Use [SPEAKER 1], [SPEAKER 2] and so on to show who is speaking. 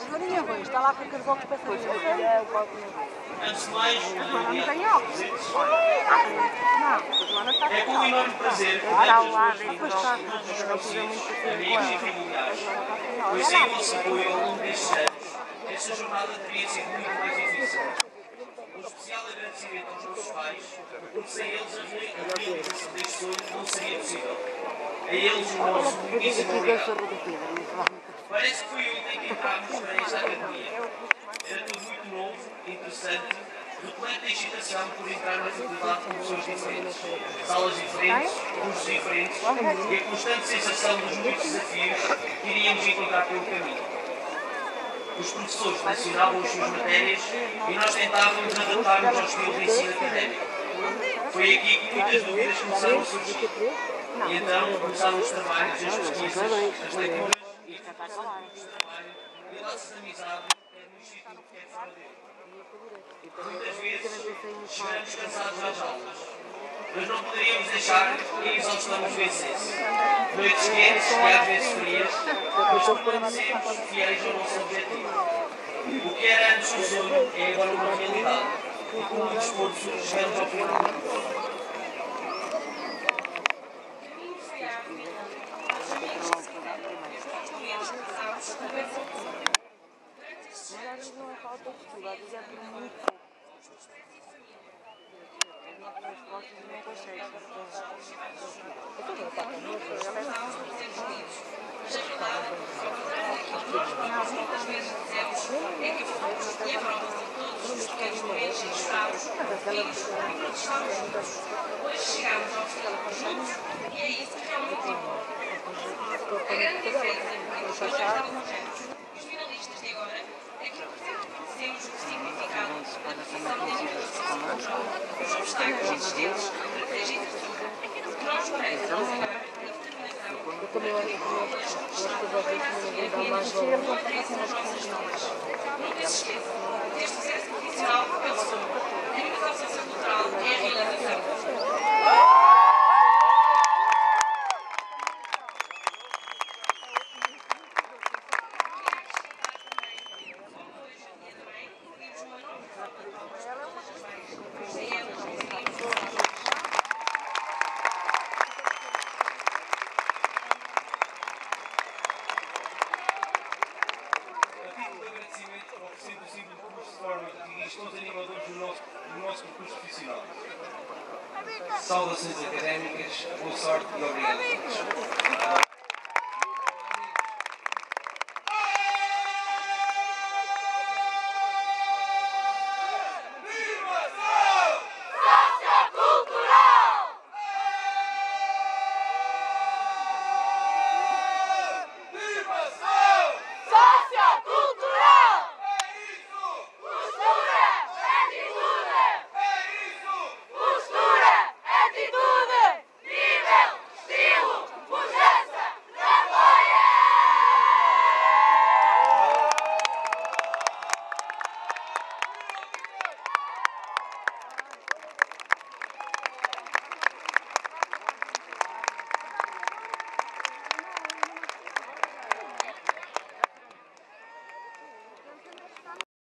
[SPEAKER 1] Joaninha Rui, está lá com aqueles óculos para sair.
[SPEAKER 2] Antes de mais,
[SPEAKER 1] Não tem óculos. Não, a Joana está
[SPEAKER 2] é com um enorme prazer que
[SPEAKER 1] está ao
[SPEAKER 2] damos
[SPEAKER 1] lado
[SPEAKER 2] as
[SPEAKER 1] e
[SPEAKER 2] boas-vindas
[SPEAKER 1] depois
[SPEAKER 2] a
[SPEAKER 1] está.
[SPEAKER 2] todos os conhecidos, amigos e familiares. Pois sem o vosso apoio ao longo destes anos, esta jornada teria sido muito mais difícil. Um especial agradecimento aos nossos pais, porque sem eles a realização deste sonho não seria possível. A eles o nosso muitíssimo obrigado. Parece que foi ontem que entrámos para esta academia. Era tudo muito novo, interessante, repleto de excitação por entrar na faculdade com pessoas diferentes, salas diferentes, cursos diferentes e a constante sensação dos muitos desafios que iríamos encontrar pelo caminho. Os professores selecionavam as suas matérias e nós tentávamos adaptar-nos ao estilo de ensino académico. Foi aqui que muitas dúvidas começaram a surgir. E então começaram os trabalhos, as pesquisas, as leituras e a formação de grupos de trabalho e laços de amizade, quer no Instituto, quer fora dele. Muitas vezes chegamos cansados às aulas, mas não poderíamos deixar que a exaustão nos vencesse. Noites quentes e às vezes frias, mas permanecemos fiéis ao nosso objetivo. O que era antes um sonho é agora uma realidade e com muito esforço chegamos ao final do curso.
[SPEAKER 1] Não é falta de estudo, às vezes é por muito pouco. As costas não conseguem. Eu estou a estar com medo, ela é
[SPEAKER 3] Nós muitas vezes dizemos é que fomos e a prova de todos os pequenos momentos que esperámos e protestamos. Hoje chegamos ao fim juntos e é isso que realmente importa. A grande diferença entre os dois estavam corretos. Os finalistas de agora é que conhecemos o significado da profissão de administração, os obstáculos existentes para ter êxito. O que nós parece agora
[SPEAKER 1] Eu também acho que dá mais valor.
[SPEAKER 3] nas nossas vidas. Nunca se esqueça, ter sucesso profissional é o sonho. A inovação sociocultural é a realização.
[SPEAKER 2] Os animadores do nosso percurso profissional. Saudações académicas, boa sorte e obrigado a todos.